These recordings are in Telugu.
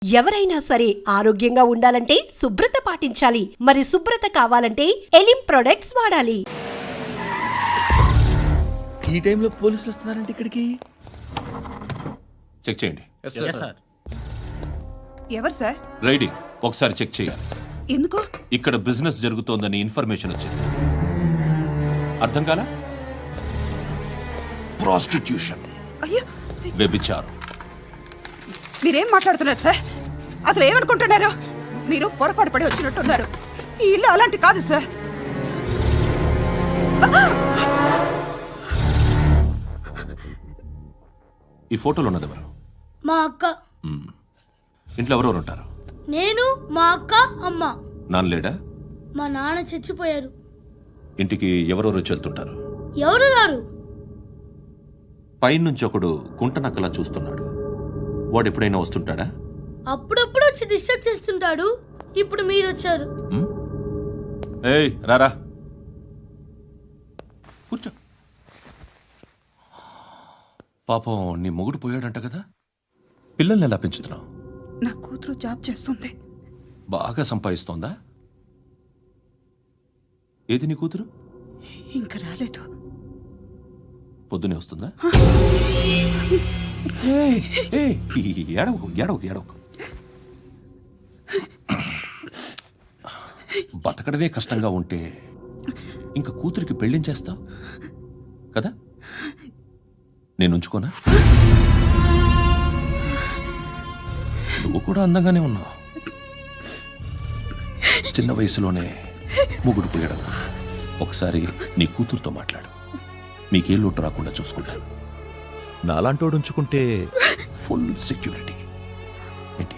ఎవరైనా సరే ఆరోగ్యంగా ఉండాలంటే శుభ్రత పాటించాలి. మరి శుభ్రత కావాలంటే ఎలిం ప్రొడక్ట్స్ వాడాలి. ఈ టైంలో పోలీసులు వస్తున్నారంటే ఇక్కడికి చెక్ చేయండి. ఎవరు సార్? రైడింగ్ ఒకసారి చెక్ చేయాలి. ఎందుకు? ఇక్కడ బిజినెస్ జరుగుతోందని ఇన్ఫర్మేషన్ వచ్చింది. అర్థం కాలా? ప్రాస్టిట్యూషన్, అయ్యో, వ్యభిచారం. మీరేం మాట్లాడుతున్నారు సార్? అసలు ఏమనుకుంటున్నారు? మీరు పొరపాటు పడి వచ్చినట్టున్నారు. ఈ ఇల్లు అలాంటి కాదు సార్. ఈ ఫోటోలో ఉన్నది ఎవరు? మా అక్క. ఇంట్లో ఎవరెవరు ఉంటారు? నేను, మా అక్క, అమ్మ. నాన్న లేడా? మా నాన్న చచ్చిపోయారు. ఇంటికి ఎవరెవరు వచ్చి వెళ్తుంటారు? ఎవరు రారు. పైనుంచి ఒకడు గుంటనక్కలా చూస్తున్నాడు. వాడు ఎప్పుడైనా వస్తుంటాడా? అప్పుడప్పుడు వచ్చి డిస్టర్బ్ చేస్తుంటాడు. ఇప్పుడు మీరు వచ్చారు. ఏయ్ రారా, కూర్చో. పాపం నీ మొగుడు పోయాడంట కదా, పిల్లల్ని ఎలా పెంచుతున్నావు? నా కూతురు జాబ్ చేస్తుంది. బాగా సంపాదిస్తోందా? ఏది నీ కూతురు? ఇంకా రాలేదు. పొద్దునే వస్తుందా? ఏడవకు ఏడవకు ఏడవకు. బతకడమే కష్టంగా ఉంటే ఇంకా కూతురికి పెళ్ళించేస్తావు కదా? నేను ఉంచుకోనా? నువ్వు కూడా అందంగానే ఉన్నావు. చిన్న వయసులోనే ముగుడు పోయడం. ఒకసారి నీ కూతురుతో మాట్లాడు. మీకే లోటు రాకుండా చూసుకుంటాను. నాలాంటోడు ఉంచుకుంటే ఫుల్ సెక్యూరిటీ. ఏంటి?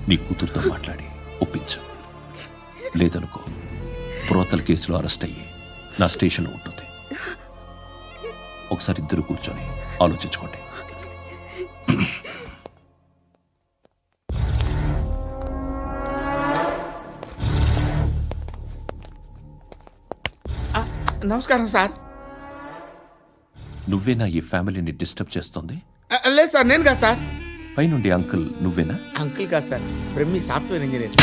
నీ కూతురుతో మాట్లాడి ఒప్పించు. లేదనుకో, ప్రోతల కేసులో అరెస్ట్ అయ్యి నా స్టేషన్లో ఉంటుంది. ఒకసారి ఇద్దరు కూర్చొని ఆలోచించుకోండి. నమస్కారం సార్. నువ్వేనా ఈ ఫ్యామిలీని డిస్టర్బ్ చేస్తుంది? లేదు సార్, నేను కాదు సార్. పైనుండి అంకుల్ నువ్వేనా? అంకుల్ కాదు సార్, బ్రహ్మి సాఫ్ట్వేర్ ఇంజనీర్.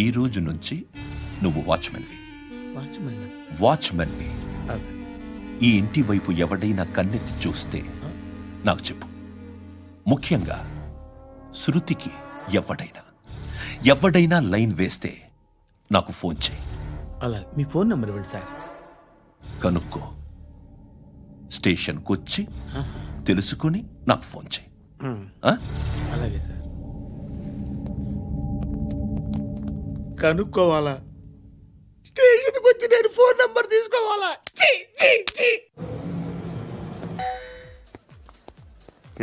ఈ రోజు నుంచి నువ్వు వాచ్మెన్వి. వాచ్మెన్వి. ఈ ఇంటి వైపు ఎవడైనా కన్నెత్తి చూస్తే నాకు చెప్పు. ముఖ్యంగా శృతికి ఎవడైనా లైన్ వేస్తే నాకు ఫోన్ చేయి. అలా మీ ఫోన్ నెంబర్ ఇవ్వండి సార్. కనుక్కో, స్టేషన్కి వచ్చి తెలుసుకుని నాకు ఫోన్ చేయి. అలాగే సార్. కనుక్కోవాలా? స్టేషన్కి వచ్చి నేను ఫోన్ నెంబర్ తీసుకోవాలా?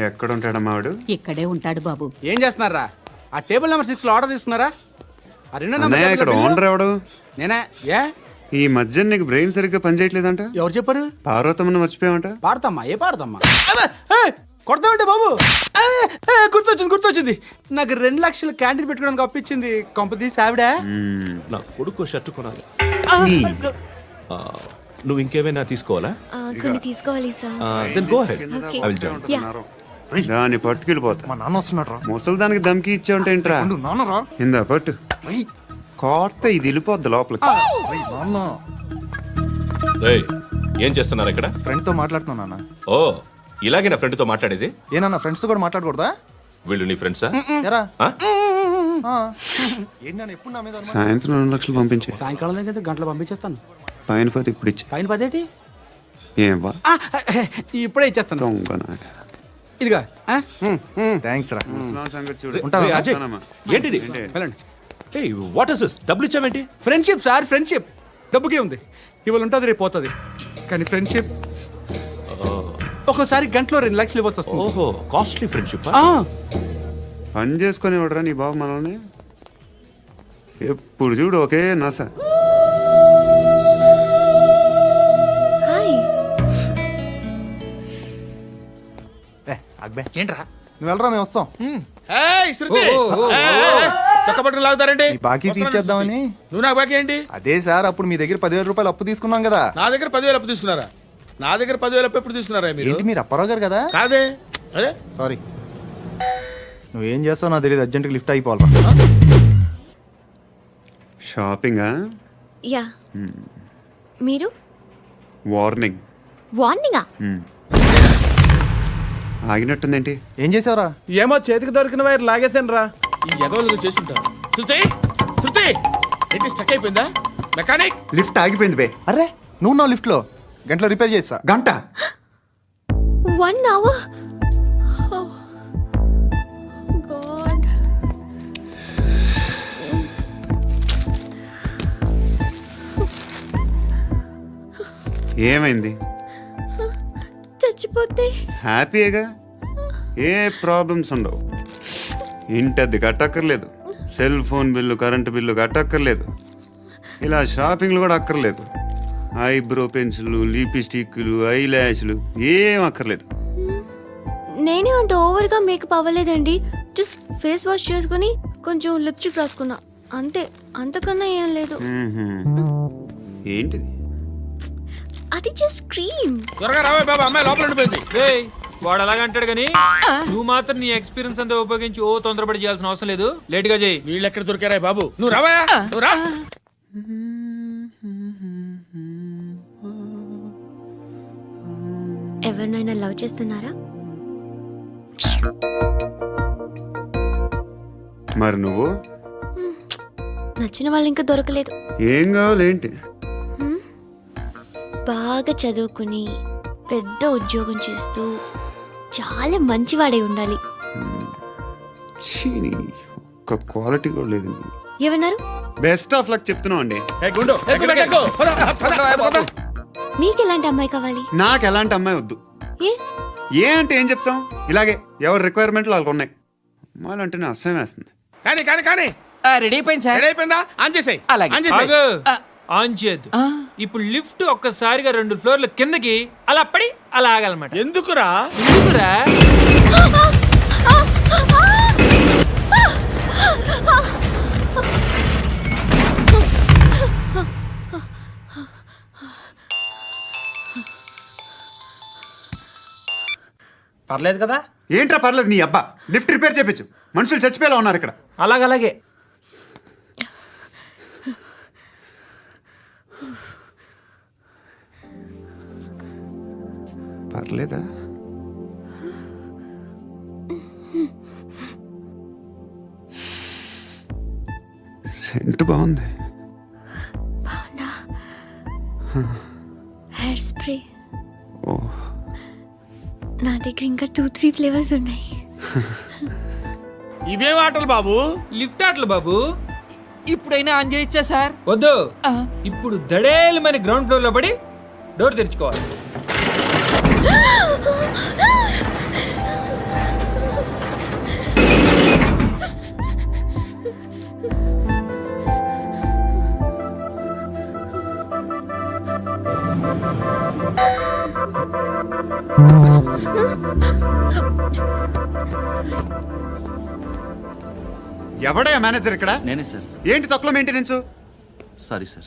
ఎక్కడ ఉంటాడమ్మా వాడు? ఇక్కడే ఉంటాడు బాబు. ఏం చేస్తున్నారా? ఆ టేబుల్ నెంబర్ 6 లో ఆర్డర్ తీసుకున్నారా? ఆ రెండో అన్నయ్య, ఇక్కడ ఓనర్ ఎవడు? నేనే. ఏ ఈ మధ్య నీకు బ్రెయిన్ సరిగ్గా పనిచేయట్లేదంట. ఎవరు చెప్పారు? పార్వతమ్మను మర్చిపోయామంట. పాడతామ్మా? ఏ పాడతామ్మా? కొడతామంటే బాబు. గుర్తొచ్చింది. నాకు 2 లక్షలు క్యాంటీన్ పెట్టుకోవడానికి అప్పించింది కొంపదీసి ఆవిడ. నా కొడుకు షర్ట్ కొనాలి. నువ్వు ఇంకేమైనా తీసుకోవాలా? కొన్ని తీసుకోవాలి sir. Then go ahead. I will join. దాన్ని పట్టుకెళ్ళిపోతా. మా నాన్న వస్తున్నాడు. ముసలి దానికి దమ్కి ఇచ్చావంట ఏంట్రా? నాన్నరా ఇందా పట్టు. కోర్త ఇది వెళ్ళిపోద్ది లోపలికి. ఏయ్, ఏం చేస్తున్నారు ఇక్కడ? ఫ్రెండ్ తో మాట్లాడుతున్నా నాన్న. ఓ, ఇలాగే నా ఫ్రెండ్ తో మాట్లాడేది? ఏనా ఫ్రెండ్స్ తో కూడా మాట్లాడకూడదా? వీళ్ళు నీ ఫ్రెండ్సా? ఎరా ఆ? ఎప్పుడు నా మీద అనుమానం? సాయంత్రం 2 లక్షలు పంపించే. సాయంకాలం దగ్గర గంటలు పంపించేస్తాను. పైన 10 ఇప్పుడు ఇచ్చే. పైన 10 ఏం వా ఇప్పుడే ఇచ్చేస్తాను. దొంగనా. ఇదిగా థ్యాంక్స్ రా. ముసలాం సంగతి చూడు. ఉంటావా? ఏయ్, అజయ్, ఉంటానమ్మా. ఏంటిది? వెళ్ళండి. ఏయ్, వాట్ ఇస్ దిస్? డబ్బులు ఇచ్చావేంటి? Friendship sir, friendship. డబ్బుకే ఉంది. ఇవాళ ఉంటుంది, రేపు పోతుంది. కానీ ఫ్రెండ్షిప్ ఒక్కోసారి గంటలో 2 లక్షలు ఇవ్వాల్సి వస్తుంది. ఓహో, కాస్ట్లీ ఫ్రెండ్షిప్. పని చేసుకొని ఇవ్వడరా నీ బాబు మనల్ని? ఎప్పుడు చూడు ఒకే నస. ఏంట్రా నువ్వు వెళ్ళరా, మేము వస్తాం. చక్కబట్టలు లాగుతారండి. బాకీ తీర్చేద్దామని. నువ్వు నాకు బాకీ ఏంటి? అదే సార్, అప్పుడు మీ దగ్గర 10,000 రూపాయలు అప్పు తీసుకున్నాం కదా. నా దగ్గర 10,000 అప్పు తీసుకున్నారా? నా దగ్గర 10,000 ఎప్పుడు తీసుకున్నారా మీరు? ఏంటి మీరు అప్పారావు గారు కదా? కాదే. అరే సారీ. నువ్వేం చేస్తావు నాకు తెలియదు, అర్జెంట్గా లిఫ్ట్ అయిపోవాలి. షాపింగా? యా. మీరు వార్నింగ్. వార్నింగా? ఆగినట్టుందేంటి? ఏం చేసావురా? ఏమో చేతికి దొరికిన వైర్ లాగేసాను రా. ఈ ఎగవలు చేస్తుంటారు. శృతి శృతి ఏంటి స్టక్ అయిపోయిందా? మెకానిక్ లిఫ్ట్ ఆగిపోయింది బే. అరే నువ్వు నా లిఫ్ట్లో గంటలో రిపేర్ చేస్తా. గంట? 1 hour? Oh. God. ఏమైంది? చచ్చిపోతే హ్యాపీగా, ఏ ప్రాబ్లమ్స్ ఉండవు. ఇంటద్ది కట్టక్కర్లేదు, cell phone bill, current bill కట్టక్కర్లేదు, ఇలా షాపింగ్లు కూడా అక్కర్లేదు. ఐబ్రో పెన్సిల్, లిప్స్టిక్లు, ఐ ల్యాష్లు ఏం అక్కర్లేదు. నేనే అంత ఓవర్గా మేకప్ అవ్వలేదండి. జస్ట్ ఫేస్ వాష్ చేసుకుని కొంచెం లిప్స్టిక్ రాసుకున్నా అంతే, అంతకన్నా ఏం లేదు. ఏంటిది? అది జస్ట్ క్రీమ్. త్వరగా రావే బాబా, అమ్మాయి లోపల ఉండిపోయింది. వాడు అలాగంటాడు కానీ నువ్వు మాత్రం నీ ఎక్స్పీరియన్స్ అంతా ఉపయోగించి తొందరపడి చేయాల్సిన అవసరం లేదు. లేట్ గా చేయి. వీళ్ళు ఎక్కడ దొరికారా బాబు? నువ్వు రావా, నువ్వు రా. ఎవరినైనా లవ్ చేస్తున్నారా? మరి నువ్వు? నచ్చిన వాళ్ళు ఇంకా దొరకలేదు. ఏం కావాలేంటి? బాగా చదువుకుని పెద్ద ఉద్యోగం చేస్తూ చాలా మంచివాడే ఉండాలి. ఒక్క క్వాలిటీ కూడా లేదు. ఏమన్నారు? బెస్ట్ ఆఫ్ లక్ చెప్తున్నావు అండి. గుండు మీకు ఎలాంటి అమ్మాయి కావాలి? నాకు ఎలాంటి అమ్మాయి వద్దు. ఏ అంటే ఏం చెప్తాం, ఇలాగే ఎవరి రిక్వైర్మెంట్లు వాళ్ళకు ఉన్నాయి. అమ్మాయిలు అంటేనే అసహ్యం వేస్తుంది. కానీ కానీ కానీ రెడీ అయిపోయింది సార్. రెడీ అయిపోయిందా? ఆన్ చేసేయ్. ఆన్ చేసేయ్. ఆన్ చేయద్దు. ఇప్పుడు లిఫ్ట్ ఒక్కసారిగా 2 ఫ్లోర్ల కిందకి అలా పడి అలా ఆగాలన్నమాట. ఎందుకురా? ఎందుకురా? పర్లేదు కదా? ఏంట్రా పర్లేదు నీ అబ్బా. లిఫ్ట్ రిపేర్ చేయించు, మనుషులు చచ్చిపోయేలా ఉన్నారు ఇక్కడ. అలాగే పర్లేదా? సెంట్ బాగుంది. బాగుందా? Hair spray. ఓ, నా దగ్గర ఇంకా 2-3 ఫ్లేవర్స్ ఉన్నాయి. ఇవేం ఆటలు బాబు? లిఫ్ట్ ఆటలు బాబు. ఇప్పుడైనా ఆన్ చేయొచ్చా సార్? వద్దు. ఇప్పుడు దడేలమైన గ్రౌండ్ ఫ్లోర్ లో పడి డోర్ తెరుచుకోవాలి. ఎవడయ్యా మేనేజర్ ఇక్కడ? నేనే సార్. ఏంటి తక్కువ మెయింటెనెన్స్? Sorry sir.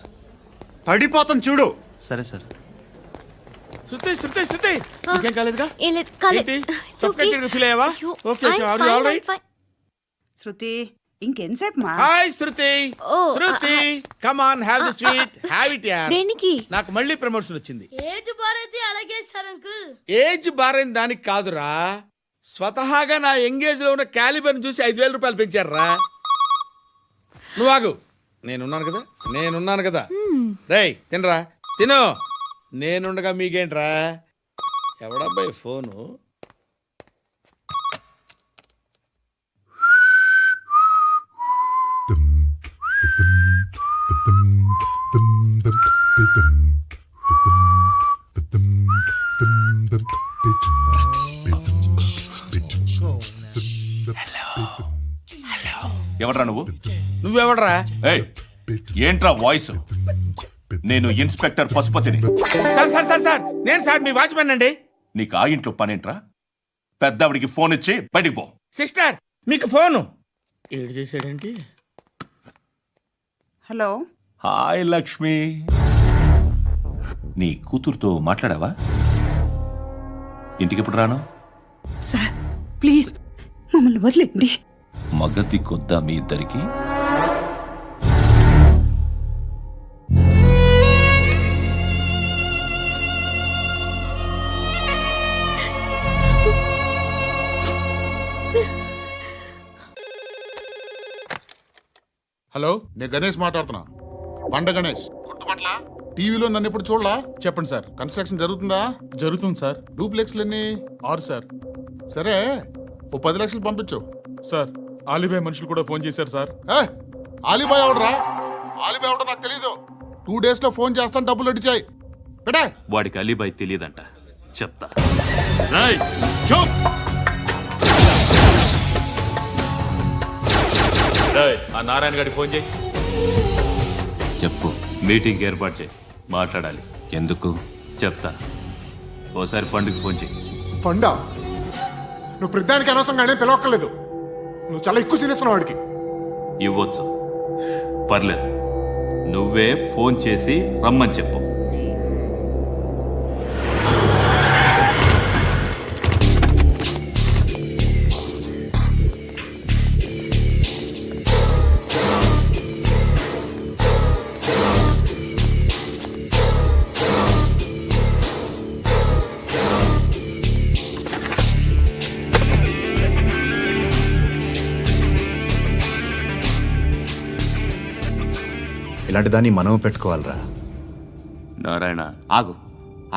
పడిపోతాం చూడు. సరే సార్. శృతి శృతి శృతి ఇంకేం కాలేదుగా? ఏం లేదు, కాలేదు. ఏంటి? It's okay. Suffocated feel అయ్యావా? అయ్యో, Okay, I'm are you fine, all right? I'm fine. శృతి ఇంకెంతసేపు మా? Hi Shruti. Oh, Shruti come on, have the sweet, have it యార్. దేనికి? నాకు మళ్ళీ ప్రమోషన్ వచ్చింది. ఏజ్ బారైతే అలాగే సార్ అంకుల్. ఏజ్ బారైన దానికి కాదురా, స్వతహాగా నా ఎంగేజ్ లో ఉన్న క్యాలిబర్ చూసి 5,000 రూపాయలు పెంచారా. నువ్వు ఆగు, నేనున్నాను కదా. రేయ్ తినరా, తిను. నేనుండగా మీకేంట్రా? ఎవడబ్బాయి ఫోను? ఎవడ్రా నువ్వు? నువ్వెవడరా? ఏయ్, ఏంట్రా వాయిస్? నేను ఇన్స్పెక్టర్ పశుపతిని. సార్ నేను సార్ మీ వాచ్మెన్ అండి. నీకు ఆ ఇంట్లో పనేంట్రా? పెద్దవిడికి ఫోన్ ఇచ్చి బయటికి పో. సిస్టర్ మీకు ఫోను. ఏడు చేశాడేంటి? హలో. హాయ్ లక్ష్మి, నీ కూతురుతో మాట్లాడావా? ఇంటికి ఎప్పుడు రాను? సార్ ప్లీజ్ మమ్మల్ని వదిలేండి. మగతి కొద్దా మీ ఇద్దరికి? హలో, నేను గణేష్ మాట్లాడుతున్నా. బండ గణేష్ గుర్తుపట్ల? టీవీలో నన్ను ఎప్పుడు చూడలా? చెప్పండి సార్. కన్స్ట్రక్షన్ జరుగుతుందా? జరుగుతుంది సార్. డూప్లెక్స్లు ఎన్ని? 6 సార్. సరే, ఓ 10 లక్షలు పంపించు. సార్, ఆలిబాయ్ మనుషులు కూడా ఫోన్ చేశారు సార్. ఆలిబాయ్ ఎవడరా? ఆలిబాయ్ ఎవడో నాకు తెలీదు. 2 days లో ఫోన్ చేస్తాను, డబ్బులు అడిచాయి. పెట్టే. వాడికి అలీబాయ్ తెలియదంట, చెప్తా. ఆ నారాయణ గారికి ఫోన్ చేయి. చెప్పు. మీటింగ్ ఏర్పాటు చేయి, మాట్లాడాలి. ఎందుకు? చెప్తా. ఓసారి పండుగ ఫోన్ చేయి. పండా, నువ్వు ప్రతిదానికి అనవసరంగానే పిలవక్కర్లేదు. నువ్వు చాలా ఎక్కువ సీనిస్తున్నావు వాడికి. ఇవ్వచ్చు, పర్లేదు. నువ్వే ఫోన్ చేసి రమ్మని చెప్పు. ఇలాంటి దాన్ని మనం పెట్టుకోవాలరా. నారాయణ, ఆగు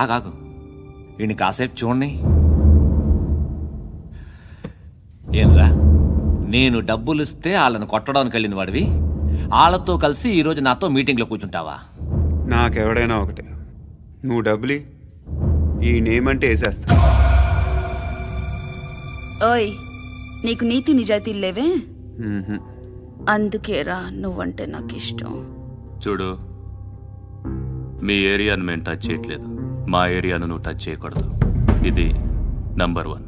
ఆగాగు, వీడిని కాసేపు చూడండి. ఏంరా, నేను డబ్బులు ఇస్తే వాళ్ళని కొట్టడానికి వెళ్ళిన వాడివి, వాళ్ళతో కలిసి ఈరోజు నాతో మీటింగ్లో కూర్చుంటావా? నాకెవడైనా ఒకటే, నువ్వు డబ్బులి, ఈ నేమ్ అంటే వేసేస్తా. ఓయ్, నీకు నీతి నిజాయితీలు లేవే, మ్మ్హ్మ్. అందుకేరా నువ్వంటే నాకు ఇష్టం. చూడు, మీ ఏరియాను మేము టచ్ చేయట్లేదు, మా ఏరియాను నువ్వు టచ్ చేయకూడదు. ఇది నంబర్ 1.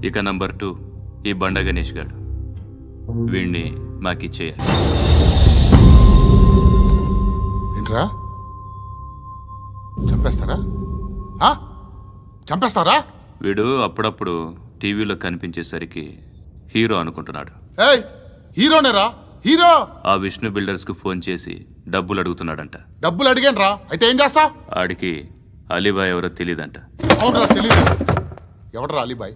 ఇక నంబర్ 2, ఈ బండ గణేష్ గారు, వీణ్ణి మాకిచ్చేయాలి. ఏంట్రా, చంపేస్తారా? చంపేస్తారా? వీడు అప్పుడప్పుడు టీవీలో కనిపించేసరికి హీరో అనుకుంటున్నాడు. ఏయ్, హీరోనేరా, హీరో. ఆ విష్ణు బిల్డర్స్ కు ఫోన్ చేసి డబ్బులు అడుగుతున్నాడంట. డబ్బులు అడిగాను రా, అయితే ఏం చేస్తా? ఆడికి అలీబాయ్ ఎవరో తెలియదంట. అవునరా, తెలీదు. ఎవడరా అలీబాయ్?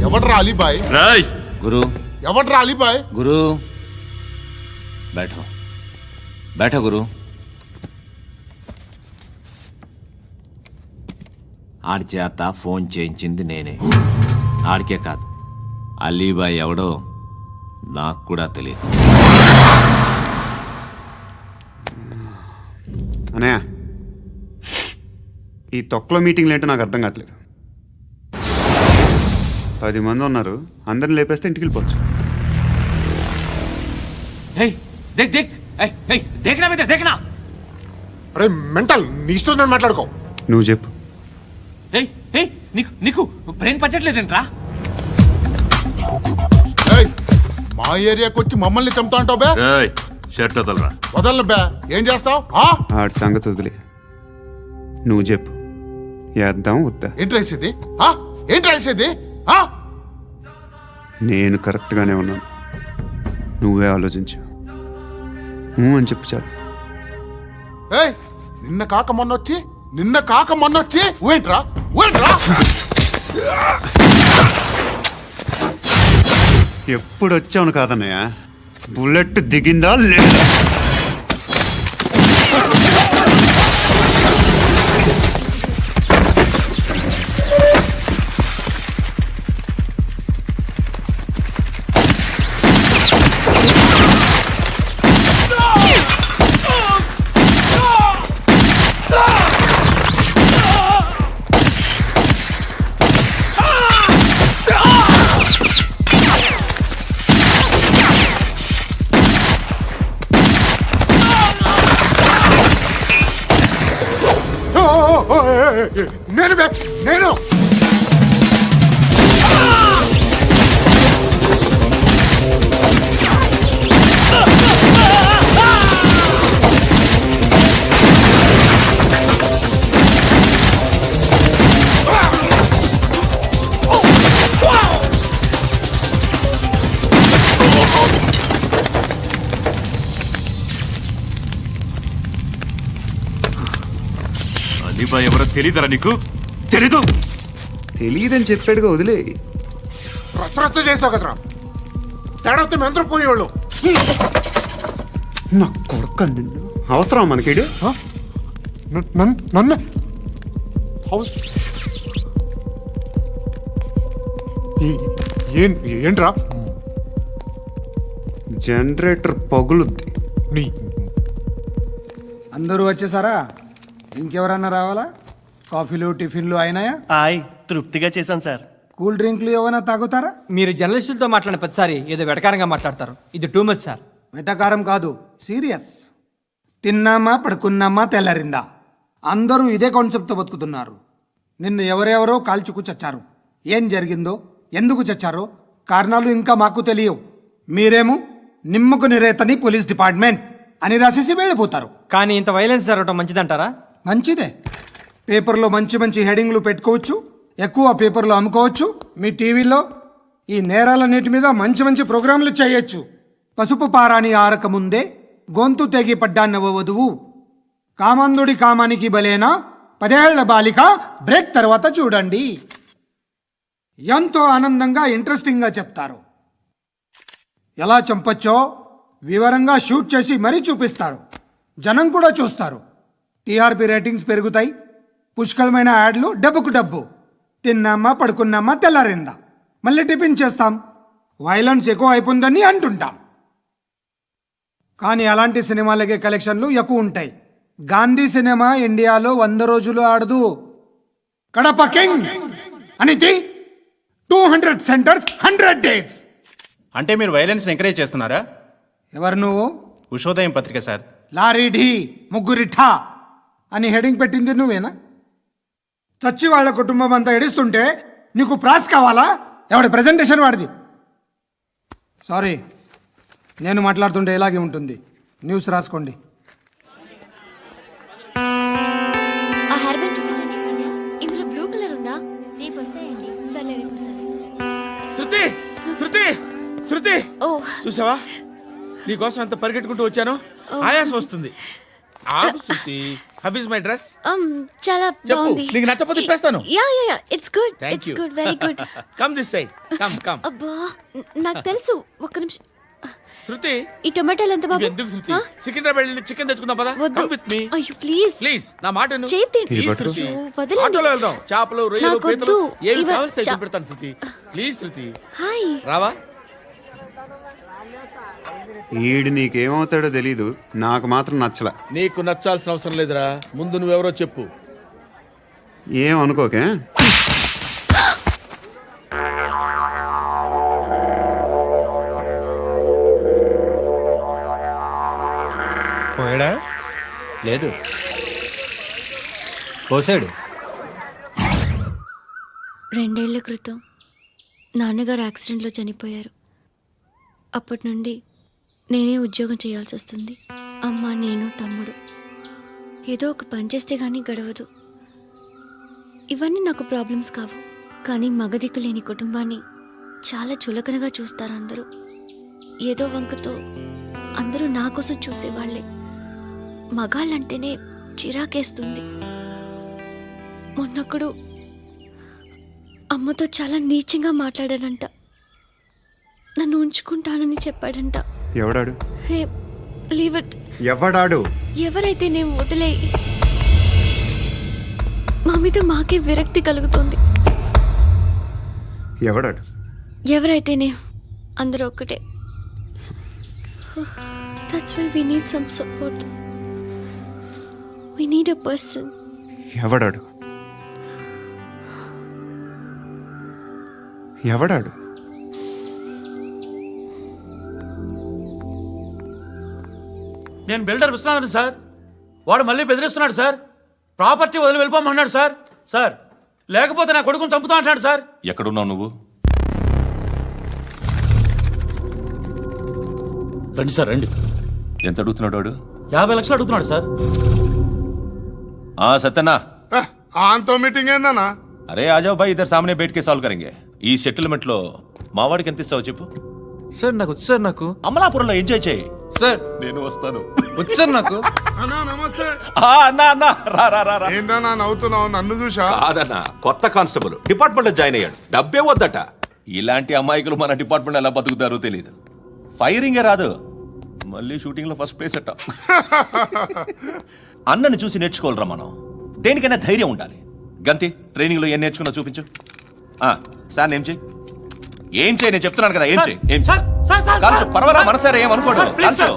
ఎవడరా అలీబాయ్? రాయ్ గురు, ఎవడరా అలీబాయ్? గురు బైఠో బైఠో గురు. ఆడి చేత ఫోన్ చేయించింది నేనే. ఆడికే కాదు, అలీబాయ్ ఎవడో నాకు కూడా తెలియదు. అనయ్య, ఈ తొక్కలో మీటింగ్లు ఏంటో నాకు అర్థం కావట్లేదు. 10 మంది ఉన్నారు, అందరిని లేపేస్తే ఇంటికి వెళ్ళిపోవచ్చు. అరే మెంటల్, నీ ఇష్టం నేను మాట్లాడుకో. నువ్వు చెప్పు. నీకు బ్రెయిన్ పచ్చట్లేదంట్రా? ఏయ్, మా ఏరియాకి వచ్చి మమ్మల్ని చంపుతా అంటావు బే? షర్ట్ వదలరా. వదలను బే. ఏం చేస్తావు? ఆడి సంగతి వదిలే, నువ్వు చెప్పు. వేద్దాం వద్దా? ఏంటి రాసేది? ఏంటి రాసేది? నేను కరెక్ట్గానే ఉన్నాను, నువ్వే ఆలోచించు. అని చెప్పు చాలు. ఏయ్, నిన్న కాక మొన్నొచ్చి ఊయంట్రా. ఎప్పుడు వచ్చావును కాదన్నయ్య, బుల్లెట్ దిగిందా లేదా? అలీబాయ్ ఎవరో తెలీదరా నీకు? తెలీదు? తెలియదని చెప్పాడుగా, వదిలే. రచ్చ చేసావు కదరా, తేడా వస్తే మెంతరం పోయేవాళ్ళు. నా కొడుక, నిన్ను అవసరం మనకిడు. నన్ను ఏంట్రా? జనరేటర్ పగులుద్ది. నీ అందరూ వచ్చేసారా? ఇంకెవరన్నా రావాలా? కాఫీలు టిఫిన్లు అయినాయా? తృప్తిగా చేశాను సార్. కూల్ డ్రింక్లు ఏమైనా తాగుతారా? మీరు జర్నలిస్టులతో మాట్లాడిన ప్రతిసారి ఏదో వెటకారంగా మాట్లాడతారు. ఇది టూ మచ్ సార్. వెటకారం కాదు, సీరియస్. తిన్నామా పడుకున్నామా తెల్లరిందా, అందరూ ఇదే కాన్సెప్ట్తో బతుకుతున్నారు. నిన్ను ఎవరెవరో కాల్చుకు చచ్చారు. ఏం జరిగిందో, ఎందుకు చచ్చారో కారణాలు ఇంకా మాకు తెలియవు. మీరేమో నిమ్మకు నిరేతని పోలీస్ డిపార్ట్మెంట్ అని రాసేసి వెళ్ళిపోతారు. కానీ ఇంత వైలెన్స్ జరగడం మంచిదంటారా? మంచిదే. పేపర్లో మంచి మంచి హెడింగ్లు పెట్టుకోవచ్చు, ఎక్కువ పేపర్లు అమ్ముకోవచ్చు. మీ టీవీలో ఈ నేరాలన్నిటి మీద మంచి మంచి ప్రోగ్రాంలు చేయొచ్చు. పసుపు పారాని ఆరక ముందే గొంతు తెగి పడ్డాన్నవ వధువు, కామందుడి కామానికి బలేనా 10 ఏళ్ల బాలిక, బ్రేక్ తర్వాత చూడండి. ఎంతో ఆనందంగా ఇంట్రెస్టింగ్గా చెప్తారు. ఎలా చంపొచ్చో వివరంగా షూట్ చేసి మరీ చూపిస్తారు. జనం కూడా చూస్తారు. టీఆర్పీ రేటింగ్స్ పెరుగుతాయి. పుష్కలమైన యాడ్లు, డబ్బుకు డబ్బు. తిన్నామా పడుకున్నామా తెల్లారిందా, మళ్ళీ టిఫిన్ చేస్తాం. వైలెన్స్ ఎక్కువ అయిపోయిందని అంటుంటాం. కానీ అలాంటి సినిమాలకే కలెక్షన్లు ఎక్కువ ఉంటాయి. గాంధీ సినిమా ఇండియాలో 100 రోజులు ఆడదు. కడప కింగ్ అనేది 200 సెంటర్స్ 100 డేస్. అంటే మీరు వైలెన్స్ ఎంకరేజ్ చేస్తున్నారా? ఎవరు నువ్వు? ఉషోదయం పత్రిక సార్. లారీ ఢీ ముగ్గురిఠా అని హెడింగ్ పెట్టింది నువ్వేనా? చచ్చి వాళ్ళ కుటుంబం అంతా ఎడుస్తుంటే నీకు ప్రాస్ కావాలా? ఎవడి ప్రెజెంటేషన్ వాడిది. సారీ, నేను మాట్లాడుతుంటే ఇలాగే ఉంటుంది. న్యూస్ రాసుకోండి. ఆ హెయిర్ బ్యాండ్ చూపించండి. ఇందులో బ్లూ కలర్ ఉందా? రేపు వస్తాయండి. సర్లే, రేపు వస్తాలే. శృతి, శృతి, శృతి, ఓ చూసావా నీకోసం ఎంత పరిగెట్టుకుంటూ వచ్చాను. ఆయాసం వస్తుంది. ఆగు Shruti. How is my dress? చాలా చెప్పు. బాగుంది. నీకు నచ్చకపోతే తిప్పేస్తాను. Yeah yeah yeah, it's good. Thank it's you. Good, very good. Come this side. Come come. అబ్బా, నాకు తెలుసు. ఒక్క నిమిషం. శృతి, ఈ టొమాటోలు ఎంత బాబు? ఎందుకు శృతి? సికింద్రాబాద్ వెళ్ళి చికెన్ తెచ్చుకుందాం పదా. వద్దు. కమ్ విత్ మీ అయ్యో ప్లీజ్ ప్లీజ్. నా మాట విను. చేతి ప్లీజ్ శృతి. వదలండి. ఆటోలో వెళ్దాం. చేపలు, రొయ్యలు, నాకు పీతలు వద్దు. ఏమి ఇవ- కావాలి తెచ్చి పెడతాను శృతి. Please Shruti. హాయ్. రావా? ఈడు నీకేమవుతాడో తెలీదు, నాకు మాత్రం నచ్చలా. నీకు నచ్చాల్సిన అవసరం లేదురా. ముందు నువ్వెవరో చెప్పు. ఏం అనుకోకే. పోయాడా? లేదు, పోసాడు. 2 ఏళ్ల క్రితం నాన్నగారు యాక్సిడెంట్లో చనిపోయారు. అప్పటి నుండి నేనే ఉద్యోగం చేయాల్సి వస్తుంది. అమ్మ, నేను, తమ్ముడు ఏదో ఒక పని చేస్తే కానీ గడవదు. ఇవన్నీ నాకు ప్రాబ్లమ్స్ కావు. కానీ మగదిక్కు లేని కుటుంబాన్ని చాలా చులకనగా చూస్తారు అందరూ. ఏదో వంకతో అందరూ నా కోసం చూసేవాళ్లే. మగాళ్ళంటేనే చిరాకేస్తుంది. మొన్నప్పుడు అమ్మతో చాలా నీచంగా మాట్లాడాడంట. నన్ను ఉంచుకుంటానని చెప్పాడంట. ఎవడాడు? హే, లీవ్ ఇట్. ఎవడాడు? ఎవరైతే నేను వదిలే. మా మీద మాకే విరక్తి కలుగుతుంది. ఎవడాడు? ఎవరైతేనే అందరూ ఒక్కటే. That's why we need some support. We need a person. ఎవడాడు? ఎవడాడు? నేను బిల్డర్ విశ్వనాథన్ సార్. వాడు మళ్ళీ బెదిరిస్తున్నాడు సార్. ప్రాపర్టీ వదిలి వెళ్ళిపోమన్నాడు సార్. సార్, లేకపోతే నా కొడుకుని చంపుతా అంటున్నాడు సార్. ఎక్కడున్నావు నువ్వు? రండి సార్, రండి. ఎంత అడుగుతున్నాడు వాడు? 50 లక్షలు అడుగుతున్నాడు సార్. సత్యన్నా, ఆంతో మీటింగ్ ఏందన్నా? అరే ఆజావ్ భాయ్, ఇద్దరు సామనే బయటకే సాల్వ్ కరెంగే. ఈ సెటిల్మెంట్ లో మా వాడికి ఎంత ఇస్తావు చెప్పు. సార్ నాకు వచ్చు సార్ నాకు అమలాపురంలో ఎంజాయ్ చేయి. సార్ నేను వస్తాను. వచ్చు సార్ నాకు. అన్నా నమస్తే. అన్నా అన్నా రా రా రా రా. ఏందన్నా నవ్వుతున్నావు? నన్ను చూసా? కాదన్నా, కొత్త కానిస్టేబుల్ డిపార్ట్మెంట్ లో జాయిన్ అయ్యాడు. డబ్బే వద్దట. ఇలాంటి అమాయకులు మన డిపార్ట్మెంట్ ఎలా బతుకుతారో తెలియదు. ఫైరింగే రాదు, మళ్ళీ షూటింగ్ లో ఫస్ట్ ప్లేస్ అట్ట. అన్నని చూసి నేర్చుకోవాలరా మనం. దేనికైనా ధైర్యం ఉండాలి. గంతి, ట్రైనింగ్ లో ఏం నేర్చుకున్నా చూపించు. సార్ ఏం చేయి, ఏం చేయి, నేను చెప్తున్నాను కదా. ఏం చేయి, ఏం చేయి. కాల్చు, పర్వాలా, మనసారా ఏం అనుకోడు. కాల్చు,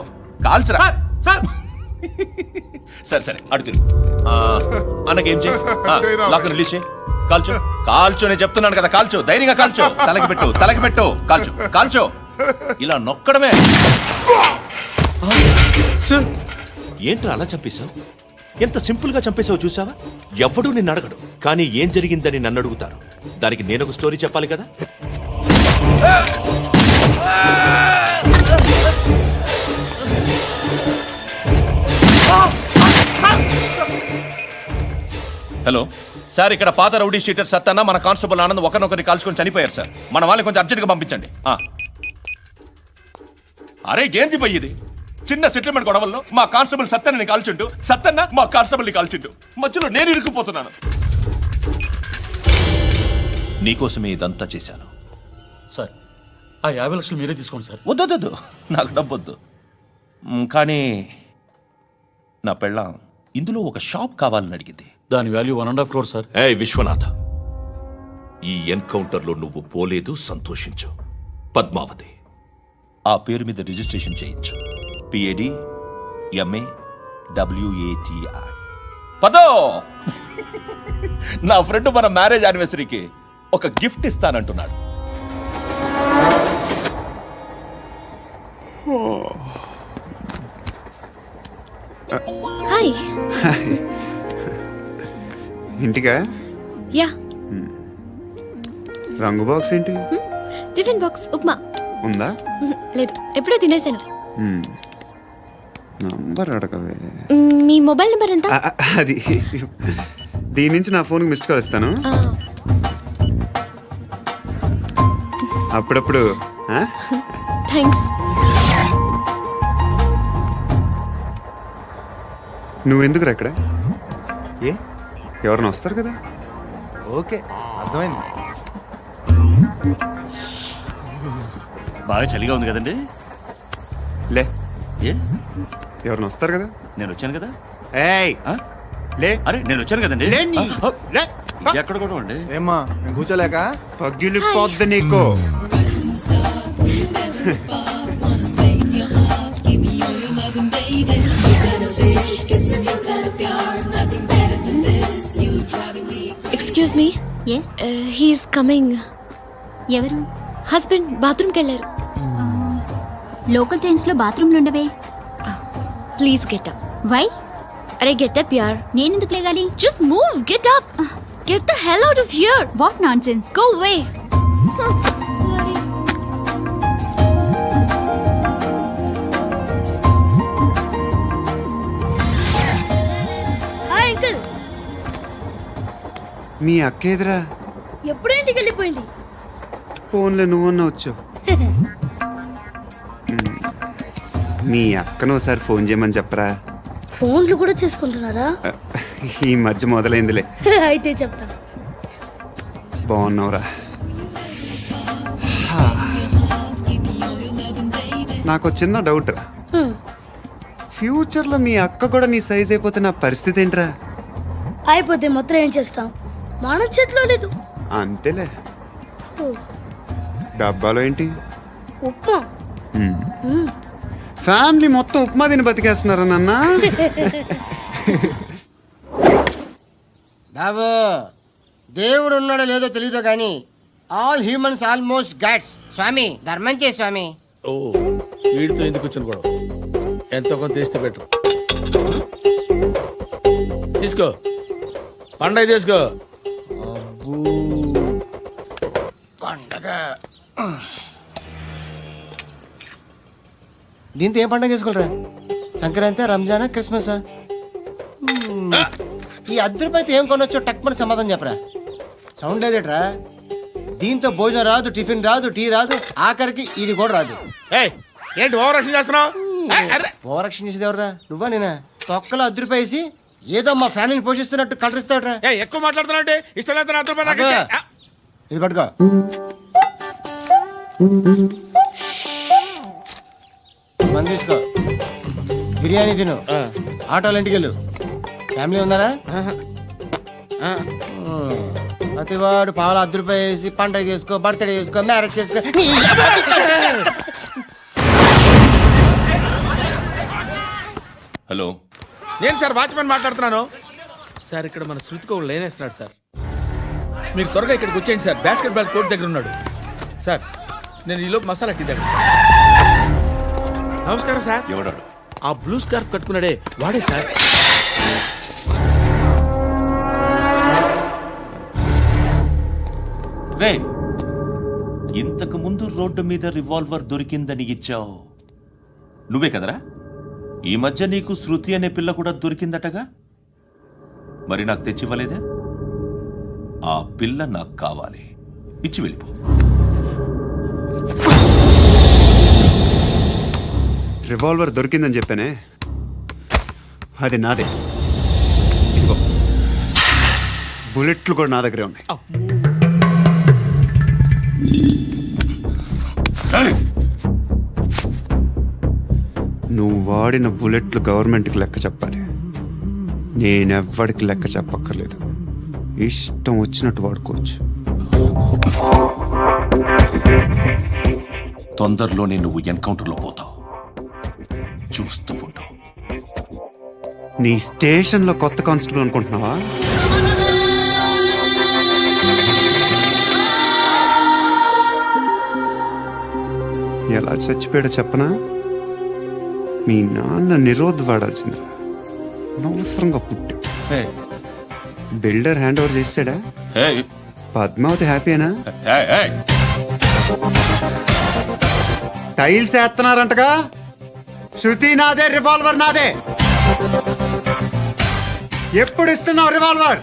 కాల్చురా. సరే సరే, అడుగు. అన్నకేం చేయి, లాక్ రిలీజ్ చేయి. కాల్చు, కాల్చు, నేను చెప్తున్నాను కదా. కాల్చు, ధైర్యంగా కాల్చు. తలకి పెట్టు, తలకి పెట్టు. కాల్చు, కాల్చు. ఇలా నొక్కడమే. ఏంట్రా అలా చంపేశావు? ఎంత సింపుల్ గా చంపేశావు చూసావా? ఎవడూ నిన్ను అడగడు, కానీ ఏం జరిగిందని నన్ను అడుగుతారు. దానికి నేను ఒక స్టోరీ చెప్పాలి కదా. హలో సార్, ఇక్కడ పాత రౌడీ షీటర్ సత్తన్న మన కానిస్టేబుల్ ఆనంద్ ఒకరినొకరిని కాల్చుకొని చనిపోయారు సార్. మన వాళ్ళని కొంచెం అర్జెంట్గా పంపించండి. అరే ఏంది పోయి ఇది? చిన్న సెటిల్మెంట్ గొడవల్లో మా కానిస్టేబుల్ సత్తన్నని కాల్చుంటూ, సత్తన్న మా కానిస్టేబుల్ని కాల్చుంటూ, మధ్యలో నేను ఇరుక్కుపోతున్నాను. నీకోసమే ఇదంతా చేశాను సార్. ఆ 50 లక్షలు మీరే తీసుకోండి సార్. వద్దొద్దు, నాకు డబ్బొద్దు. కానీ నా పెళ్ళాం ఇందులో ఒక షాప్ కావాలని అడిగింది. దాని వాల్యూ 1.5 crore సార్. ఏ విశ్వనాథ్, ఈ ఎన్కౌంటర్లో నువ్వు పోలేదు, సంతోషించు. పద్మావతి ఆ పేరు మీద రిజిస్ట్రేషన్ చేయించు. PADMAWATI. పదో, నా ఫ్రెండ్ మన మ్యారేజ్ యానివర్సరీకి ఒక గిఫ్ట్ ఇస్తానంటున్నాడు. హాయ్. ఇంటికా? యా. రంగు బాక్స్ ఏంటి? టిఫిన్ బాక్స్ ఉప్మా ఉందా? లేదు, ఎప్పుడో తినేసాను. నంబర్ అడగవే. మీ మొబైల్ నెంబర్ ఎంత? అది దీని నుంచి నా ఫోన్కి మిస్డ్ కాల్ ఇస్తాను. అప్పుడప్పుడు. థ్యాంక్స్. నువ్వెందుకురా ఇక్కడ? ఏ ఎవరైనా వస్తారు కదా. ఓకే, అర్థమైంది. బాగా చలిగా ఉంది కదండి. లే, ఏ ఎవరైనా వస్తారు కదా. నేను వచ్చాను కదా. ఏయ్ లే. అరే నేను వచ్చాను కదండి. లే. ఎక్కడ కూడా అండి. ఏమ్మా నేను కూర్చోలేక? పగిలిపోద్ది నీకు. Excuse me. Yes, he's coming. ఎవరు? హస్బెండ్ బాత్రూమ్కి వెళ్ళారు. లోకల్ ట్రైన్స్ లో బాత్రూమ్లు ఉండవే. Please get up. వై? అరే గెట్ అప్ యార్. నేనెందుకు లేగాలి? Just move, get up. Get the hell out of here. What nonsense. Go away. Hi uncle. మీ అక్క ఎదురా? ఎప్పుడు ఇంటికి వెళ్ళిపోయింది? ఫోన్లో నువ్వన్నా వచ్చావు. మీ అక్కను ఒకసారి ఫోన్ చేయమని చెప్పరా. ఫోన్లు కూడా చేసుకుంటున్నారా? ఈ మధ్య మొదలైందిలే. అయితే చెప్తా. బాగున్నావురా. నాకు చిన్న డౌట్ రా. ఫ్యూచర్లో మీ అక్క కూడా నీ సైజ్ అయిపోతే నా పరిస్థితి ఏంట్రా? అయిపోతే మొత్తం ఏం చేస్తాం? మన చేతిలో లేదు. అంతేలే. డబ్బాలో ఏంటి? ఉప్మా. ఫ్యామిలీ మొత్తం ఉప్మా తిని బతికేస్తున్నారా నాన్న? బాబు, దేవుడు ఉన్నాడో లేదో తెలియదు కానీ ఆల్ హ్యూమన్స్ ఆల్మోస్ట్ గాడ్స్. స్వామి ధర్మం చే స్వామి. ఓ, వీడితో ఎందుకు కూర్చొని కూడా ఎంతో కొంత తీస్తే పెట్టు. తీసుకో, పండగ తీసుకో. పండగ దీంతో ఏం పండుగ చేసుకోలేరా? సంక్రాంతి, రంజానా, క్రిస్మసా? ఈ 10 రూపాయలతో ఏం కొనొచ్చో టక్మని సమాధానం చెప్పరా. సౌండ్ లేదేట్రా? దీంతో భోజనం రాదు, టిఫిన్ రాదు, టీ రాదు, ఆఖరికి ఇది కూడా రాదు. ఏయ్, ఏంటి ఓవర్ రక్షణ చేస్తున్నావు? ఓవరాక్షన్ చేసేది ఎవరా? నువ్వా నేనా? తొక్కలో 10 రూపాయలు వేసి ఏదో మా ఫ్యామిలీని పోషిస్తున్నట్టు కలరిస్తాడురా. ఎక్కువ మాట్లాడుతున్నావు, ఇష్టం లేదు నా రూపాయలు నాకు ఇచ్చే. ఇది పట్టుకో. మంది తీసుకో, బిర్యానీ తిను, ఆటోలు ఇంటికి వెళ్ళు. ఫ్యామిలీ ఉన్నారా? ప్రతివాడు పావులు 10 రూపాయలు వేసి పండగ చేసుకో, బర్త్డే చేసుకో, మ్యారేజ్ చేసుకో. హలో, నేను సార్ వాచ్మెన్ మాట్లాడుతున్నాను సార్. ఇక్కడ మన శృతికి ఒకడు లేనేస్తున్నాడు సార్. మీరు త్వరగా ఇక్కడికి వచ్చేయండి సార్. బాస్కెట్ బాల్ కోర్ట్ దగ్గర ఉన్నాడు సార్. నేను ఈలోపు మసాలా టీ దగ్గర. నమస్కారం సార్. ఎవడాడు? ఆ బ్లూ స్కార్ఫ్ కట్టుకున్నాడే వాడే సార్. రే, ఇంతకు ముందు రోడ్డు మీద రివాల్వర్ దొరికిందని ఇచ్చావు నువ్వే కదరా? ఈ మధ్య నీకు శృతి అనే పిల్ల కూడా దొరికిందటగా, మరి నాకు తెచ్చివ్వలేదే? ఆ పిల్ల నాకు కావాలి, ఇచ్చి వెళ్ళిపో. రివాల్వర్ దొరికిందని చెప్పానే, అది నాదే. ఇదిగో, బుల్లెట్లు కూడా నా దగ్గరే ఉన్నాయి. నువ్వు వాడిన బుల్లెట్లు గవర్నమెంట్కి లెక్క చెప్పాలి. నేనెవ్వడికి లెక్క చెప్పక్కర్లేదు. ఇష్టం వచ్చినట్టు వాడుకోవచ్చు. తొందరలోనే నువ్వు ఎన్కౌంటర్లో పోతావు, చూస్తూ ఉంటావు. నీ స్టేషన్లో కొత్త కానిస్టేబుల్ అనుకుంటున్నావా? ఎలా చచ్చిపోయాడో చెప్పనా? మీ నాన్న నిరోధ్ వాడాల్సింది, అనవసరంగా పుట్టావు. బిల్డర్ హ్యాండ్ ఓవర్ చేసాడా? పద్మావతి హ్యాపీనా? టైల్స్ వేస్తున్నారంటగా. శృతి నాదే, రివాల్వర్ నాదే. ఎప్పుడు ఇస్తున్నావు రివాల్వర్?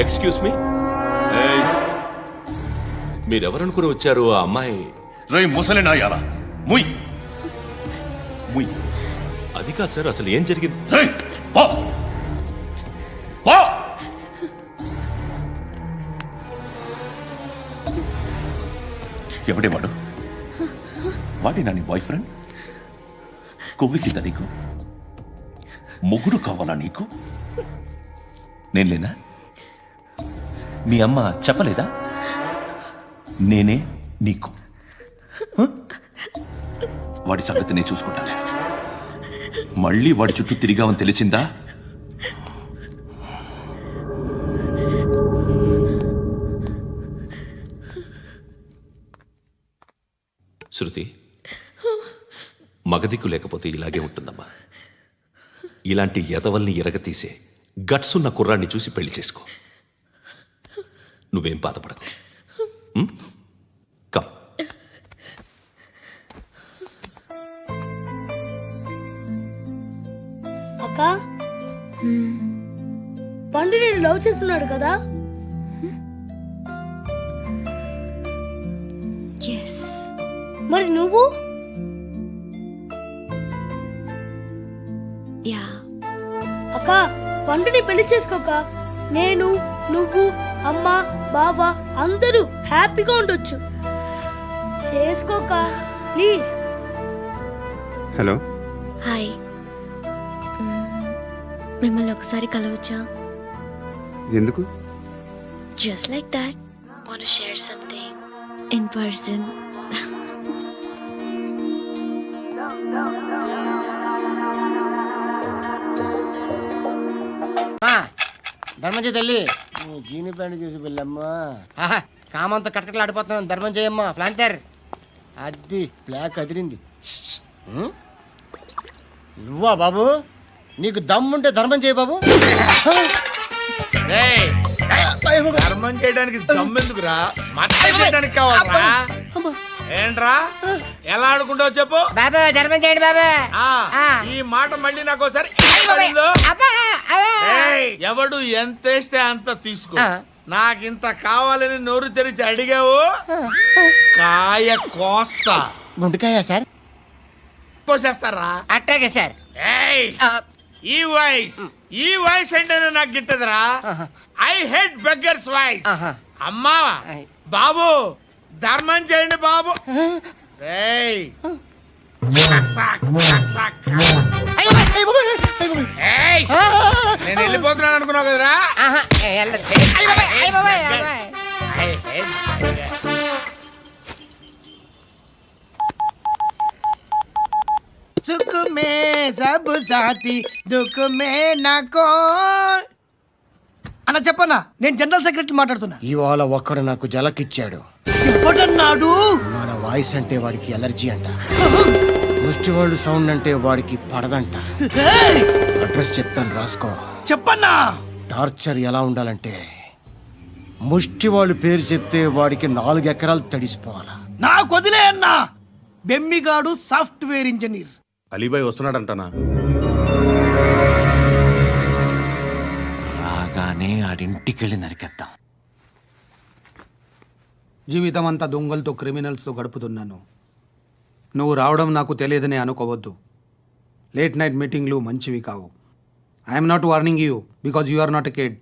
ఎక్స్క్యూజ్ మీ, మీరెవరనుకుని వచ్చారు? ఆ అమ్మాయి రే ముసలి నాయాలా, ముయ్ ముయ్. అది కాదు సార్, అసలు ఏం జరిగింది? ఎవడే వాడు? వాడేనా నీ బాయ్ ఫ్రెండ్? కొవ్వికిందా నీకు? మొగుడు కావాలా నీకు? నేను లేనా? మీ అమ్మ చెప్పలేదా నేనే నీకు? వాడి సంగతి నేను చూసుకుంటానే. మళ్ళీ వాడి చుట్టూ తిరిగావని తెలిసిందా? శృతి, మగదిక్కు లేకపోతే ఇలాగే ఉంటుందమ్మా. ఇలాంటి ఎదవల్ని ఎరగతీసే గట్స్ ఉన్న కుర్రాన్ని చూసి పెళ్లి చేసుకో. నువ్వేం బాధపడకు. కమ్. అక్క, పండు నేను లవ్ చేస్తున్నాడు కదా? మరి నువ్వు? అక్క, పండుని పెళ్లి చేసుకోక నేను, నువ్వు, అమ్మ, బావ అందరూ హ్యాపీగా ఉండొచ్చు. చేసుకోక ప్లీజ్. Hello, hi. మిమ్మల్ని ఒకసారి కలవచ్చా? ఎందుకు? Just like that. Want to share something in person. ధర్మం చేయి తల్లి. జీని ప్యాంట్ చూసి వెళ్ళమ్మా. కామంతో కట్టకట్లు ఆడిపోతున్నాను. ధర్మం చేయమ్మా. ఫ్లాంతర్ అది బ్లాక్ అదిరింది. నువ్వా బాబు? నీకు దమ్ముంటే ధర్మం చేయి బాబు. ధర్మం చేయడానికి దమ్మెందుకురా, మతం చేయడానికి కావాలరా. ఏంట్రా ఎలా ఆడుకుంటావు చెప్పు. బాబా ధర్మం చేయండి బాబా. ఈ మాట మళ్ళీ నాకు ఒకసారి ఎవడు ఎంత వేస్తే అంత తీసుకో. నాకింత కావాలని నోరు తెరిచి అడిగావు, కాయ కోస్తా. గుండెకాయ సార్? కోసేస్తారా? అట్టాగే సార్. ఈ వాయిస్ అంటేనే నాకు గిట్టదురా. I hate beggars voice. అమ్మా బాబు ధర్మం చేయండి బాబు. నేను వెళ్ళిపోతున్నాను అనుకున్నావు కదరా. సుఖ మే సబ్ సాథీ దుఃఖ మే నాకో. అన్న చెప్పన్నా, నేను జనరల్ సెక్రటరీ మాట్లాడుతున్నా. ఇవాళ ఒక్కడు నాకు జలకిచ్చాడు. ఎవడన్నాడు? మన వాయిస్ అంటే వాడికి ఎలర్జీ అంట. ముష్టి వాళ్ళు సౌండ్ అంటే వాడికి పడదంట. అడ్రస్ చెప్తాను రాసుకో. చెప్పన్నా. టార్చర్ ఎలా ఉండాలంటే ముష్టి వాళ్ళు పేరు చెప్తే వాడికి 4 ఎకరాలు తడిసిపోవాలా. నాకు వదిలే అన్నా. బెమ్మిగాడు సాఫ్ట్వేర్ ఇంజనీర్. అలీబాయ్ వస్తున్నాడంటనా? రాగానే ఆడింటికెళ్ళి నరికేద్దాం. జీవితం అంతా దొంగలతో క్రిమినల్స్తో గడుపుతున్నాను. నువ్వు రావడం నాకు తెలియదని అనుకోవద్దు. లేట్ నైట్ మీటింగ్లు మంచివి కావు. I'm not warning you because you are not a kid.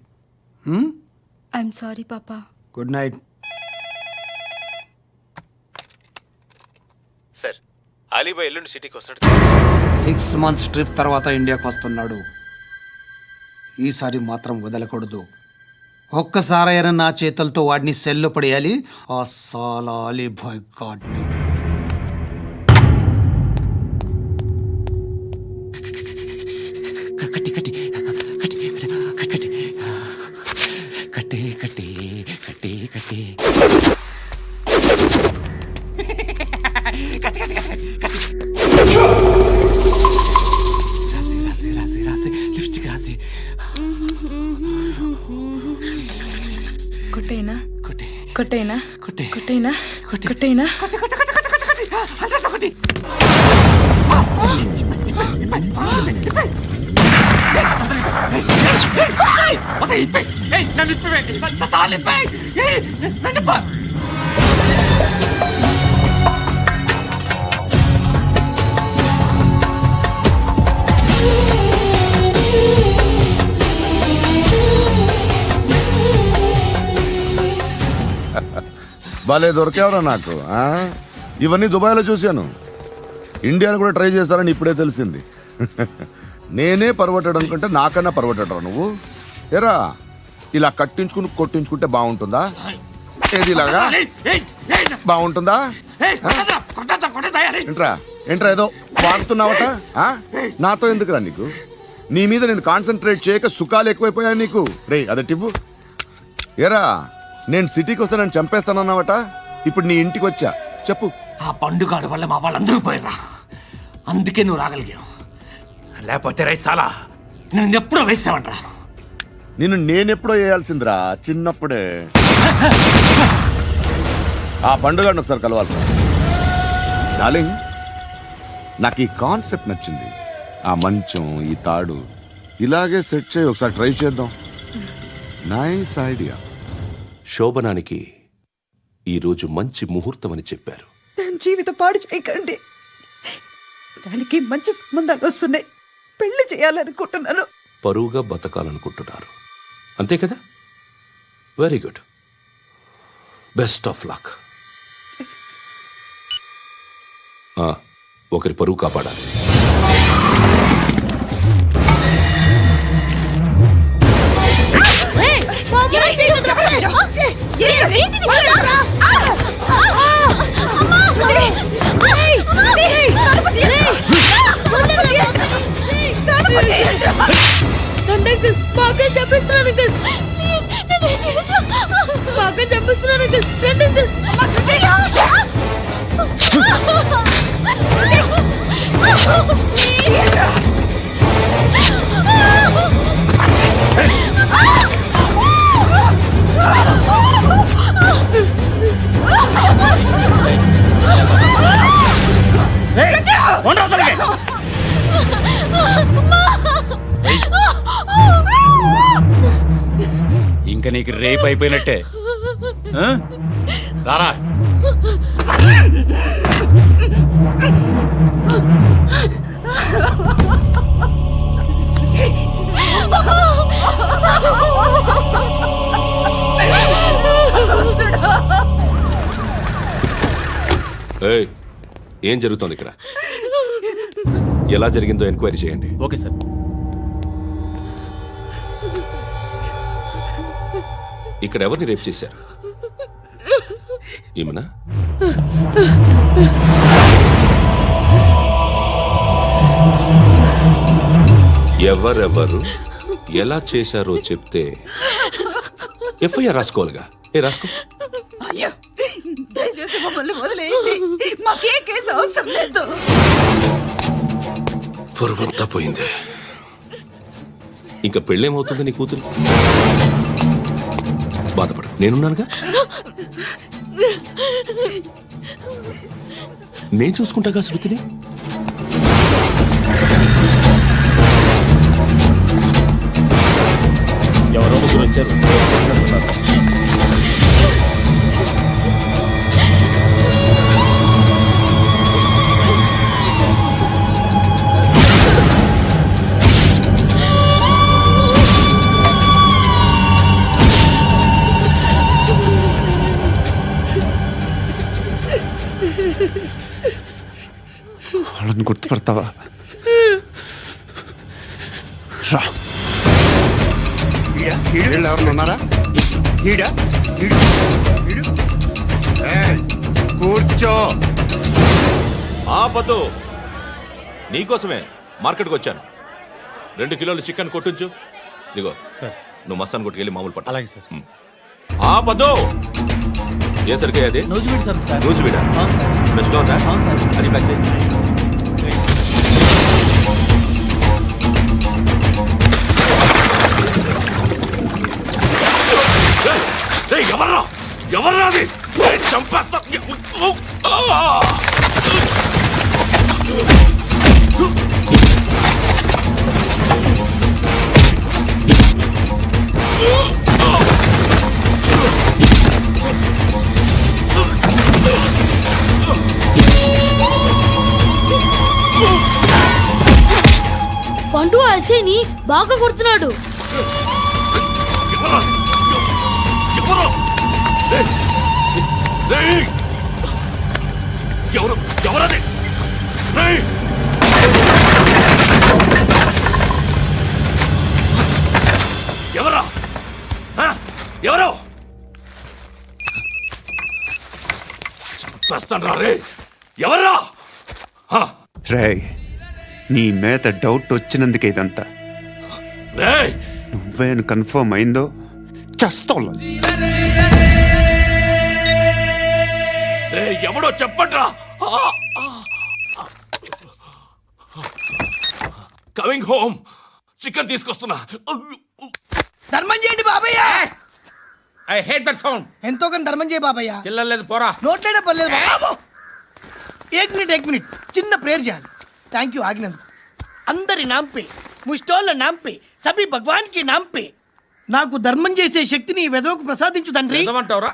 I'm sorry పాపా. Good night. సార్ అలీబాయ్ ఎల్లుండి సిటీకి వస్తాడు. 6 months ట్రిప్ తర్వాత ఇండియాకి వస్తున్నాడు. ఈసారి మాత్రం వదలకూడదు. ఒక్కసారైనా నా చేతులతో వాడిని సెల్లు పడేయాలి. ఆ సాలా అలీబాయ్ గాడ్ని. కట్టి కట్టి కట్టి కట్టి కట్టి కట్టి కట్టి కట్టి రాసి రాసి లిప్స్టిక్ రాసి కొట్టేనా కొట్టి కొట్టేనా కొట్టి కొట్టేనా కొట్టి కొట్టేనా కొట్టి కొట్టి కొట్టి కొట్టి కొట్టి అంతా కొట్టి. భలే దొరికేవరా నాకు. ఇవన్నీ దుబాయ్లో చూశాను. ఇండియాలో కూడా ట్రై చేస్తారని ఇప్పుడే తెలిసింది. నేనే పర్వటాడు అనుకుంటే నాకన్నా పర్వటాడు నువ్వు. ఎరా ఇలా కట్టించుకుని కొట్టించుకుంటే బాగుంటుందా? ఏది ఇలాగా బాగుంటుందా? ఏంట్రా ఏంట్రా ఏదో వాడుతున్నావట? నాతో ఎందుకురా నీకు? నీ మీద నేను కాన్సన్ట్రేట్ చేయక సుఖాలు ఎక్కువైపోయాయి నీకు. రే అదటివ్వు. ఎరా నేను సిటీకి వస్తే నన్ను చంపేస్తానన్నావట. ఇప్పుడు నీ ఇంటికి వచ్చా. చెప్పు. ఆ పండుగాడు వల్ల మా వాళ్ళందరూ పోయిరా. అందుకే నువ్వు రాగలిగావు. లేకపోతే రైసాలా నేను ఎప్పుడో వేసామంట్రా. నిన్ను నేనెప్పుడో వేయాల్సిందిరా చిన్నప్పుడే. ఆ పండుగను ఒకసారి కలవాలి డార్లింగ్. నాకు ఈ కాన్సెప్ట్ నచ్చింది. ఆ మంచం ఈ తాడు ఇలాగే సెట్ చేయి. ఒకసారి ట్రై చేద్దాం. Nice idea. శోభనానికి ఈరోజు మంచి ముహూర్తం అని చెప్పారు. దాని జీవితం పాడు చేయకండి. దానికి మంచి సంబంధాలు వస్తున్నాయి. పెళ్లి చేయాలనుకుంటున్నాను. పరువుగా బతకాలనుకుంటున్నారు అంతే కదా? Very good. Best of luck. ఒకరి పరువు కాపాడాలి. చెప్పిస్తున్నాను ఇంకా నీకు రేప్ అయిపోయినట్టే. ఆ? రారా. ఏయ్, ఏం జరుగుతోంది ఇక్కడ? ఎలా జరిగిందో ఎంక్వైరీ చేయండి. Okay sir. ఇక్కడ ఎవరిని రేప్ చేశారు? ఈమెనా? ఎవరెవరు ఎలా చేశారో చెప్తే ఎఫ్ఐఆర్ రాసుకోవాలిగా. రాసుకో. అయ్యో, దయచేసి మమ్మల్ని వదిలేయండి. మాకే కేసు అవసరం లేదు. పొరువంతా పోయింది. ఇంకా పెళ్ళేమవుతుంది నీ కూతురు? బాధపడు, నేనున్నానుగా. నేను చూసుకుంటాగా శృతిని. ఎవరో ముగ్గురు వచ్చారు. వాళ్ళని గుర్తుపడతావా? రా. వీళ్ళు ఎవరు ఉన్నారా? కూర్చో. ఆపదు. నీకోసమే మార్కెట్కి వచ్చాను. 2 కిలోలు చికెన్ కొట్టించు. ఇదిగో సార్, నువ్వు మస్తాన్ కొట్టుకెళ్ళి మామూలు పట్టు. అలాగే సార్. ఆపదు. ఏ సరికే అది? నూజివీడు సార్. నూజివీడా? ఫ్రెష్గా ఉందా? అది ప్యాక్ చేయి. ఎవర్రా? ఎవర్రా అది? చంపేస్తా. పండు ఐసేని బాగా కొడుతున్నాడు. ఎవరది? ఎవరా? ఎవరు? చంపేస్తాను రా రే. ఎవరా? రే, నీ మీద డౌట్ వచ్చినందుకే ఇదంతా. నువ్వేను కన్ఫర్మ్ అయిందో చస్తావు. ఎవడో చెప్పండ్రా. Coming home. చికెన్ తీసుకొస్తున్నా. ధర్మం చేయండి బాబయ్య. I hate that sound. ఎంతో కానీ ధర్మం చేయ బాబయ్య. చిల్లలేదు పోరా. నోట్లేనే పర్లేదు బాబు. ఏక్ మినిట్ చిన్న ప్రేయర్ చేయాలి. థ్యాంక్ యూ ఆగినందుకు. అందరి నాంపే, ముష్టోళ్ళ నాంపే, సభి భగవాన్ కి నాంపే నాకు ధర్మం చేసే శక్తిని ఈ వెదవకు ప్రసాదించు తండ్రి. ఏమంటావురా?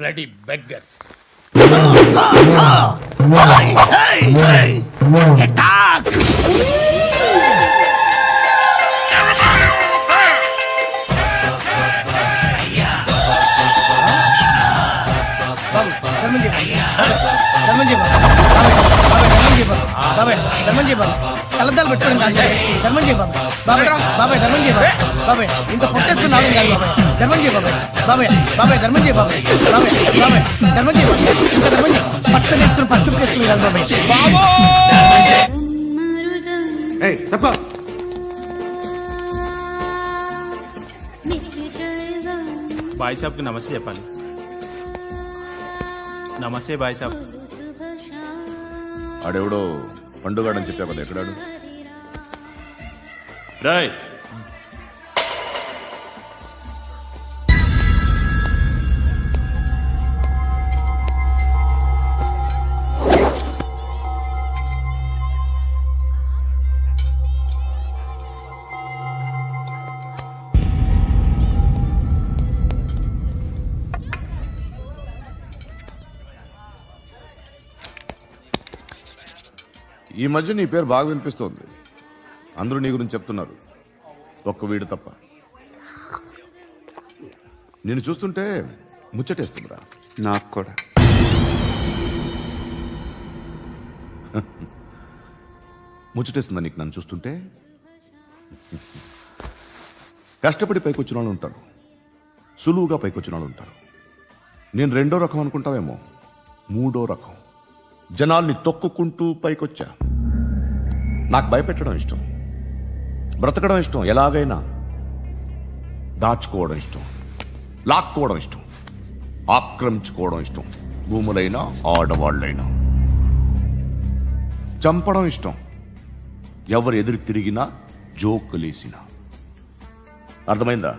Bloody beggars. ధర్మం చేయ బాబా. కలద్దాలు పెట్టుకోండి కాదు. ధర్మం చేయ బాబా. బాబాయ్ ధర్మం చేయ బాబాయ్. ఇంత పొట్టేసుకున్నావు కాదు బాబాయ్. ధర్మం చేయ బాబాయ్. ధర్మం చేయ బాబాయ్. ధర్మం చేయ ఇంకా ధర్మం చేయ. పట్టణ వేసుకుని పట్టు వేసుకుని కాదు బాబాయ్. తప్ప బాయ్ సాబ్కి నమస్తే చెప్పాలి. నమస్తే బాయ్ సాబ్. ఆడెవడో పండుగాడని చెప్పా కదా, ఎక్కడాడు? రాయ్, ఈ మధ్య నీ పేరు బాగా వినిపిస్తోంది. అందరూ నీ గురించి చెప్తున్నారు, ఒక్క వీడు తప్ప. నేను చూస్తుంటే ముచ్చటేస్తుందిరా. నాకు కూడా. ముచ్చటేస్తుందా నీకు నన్ను చూస్తుంటే? కష్టపడి పైకొచ్చిన వాళ్ళు ఉంటారు, సులువుగా పైకొచ్చిన వాళ్ళు ఉంటారు. నేను రెండో రకం అనుకుంటావేమో, మూడో రకం. జనాల్ని తొక్కుకుంటూ పైకొచ్చా. నాకు భయపెట్టడం ఇష్టం, బ్రతకడం ఇష్టం, ఎలాగైనా దాచుకోవడం ఇష్టం, లాక్కోవడం ఇష్టం, ఆక్రమించుకోవడం ఇష్టం. భూములైనా ఆడవాళ్ళైనా చంపడం ఇష్టం, ఎవరు ఎదురు తిరిగినా జోకులేసినా. అర్థమైందా?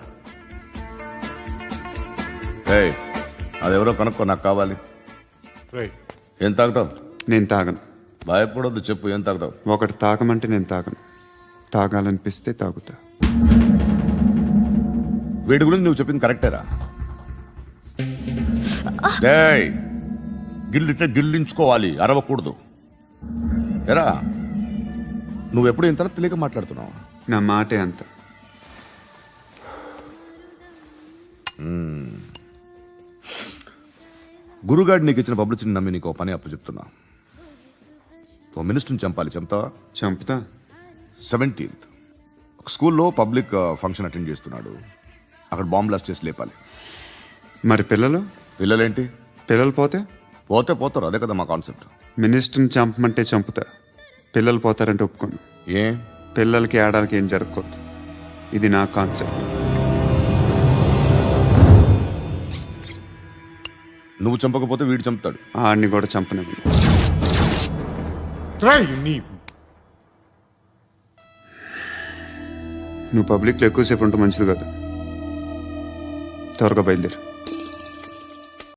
ఏయ్, అదెవరో కనుక్కో, నాకు కావాలి. ఏం తాగుతావు? నేను తాగను. భయపడొద్దు, చెప్పు ఏం తాగుతావు? ఒకటి తాగమంటే నేను తాగను, తాగాలనిపిస్తే తాగుతా. వీడి గురించి నువ్వు చెప్పింది కరెక్టేరా? ఏయ్, గిల్లితే గిల్లించుకోవాలి, అరవకూడదు. ఎరా, నువ్వెప్పుడు ఇంత తెలియక మాట్లాడుతున్నావు? నా మాటే అంత. గురుగాడు నీకు ఇచ్చిన పబ్లిసిటీని నమ్మి నీకు పని అప్పు చెప్తున్నా. ఓ మినిస్టర్ని చంపాలి, చంపుతావా? చంపుతా. 17th ఒక స్కూల్లో పబ్లిక్ ఫంక్షన్ అటెండ్ చేస్తున్నాడు, అక్కడ బాంబ్ బ్లాస్ట్ చేసి లేపాలి. మరి పిల్లలు? పిల్లలేంటి? పిల్లలు పోతే పోతారు, అదే కదా మా కాన్సెప్ట్. మినిస్టర్ని చంపమంటే చంపుతా, పిల్లలు పోతారంటే ఒప్పుకోను. ఏ? పిల్లలకి ఆడాలకి ఏం జరగకూడదు, ఇది నా కాన్సెప్ట్. నువ్వు చంపకపోతే వీడు చంపుతాడు. ఆడిని కూడా చంపను. నువ్వు పబ్లిక్లో ఎక్కువసేపు ఉంటే మంచిది కాదు. త్వరగా బయలుదేరు.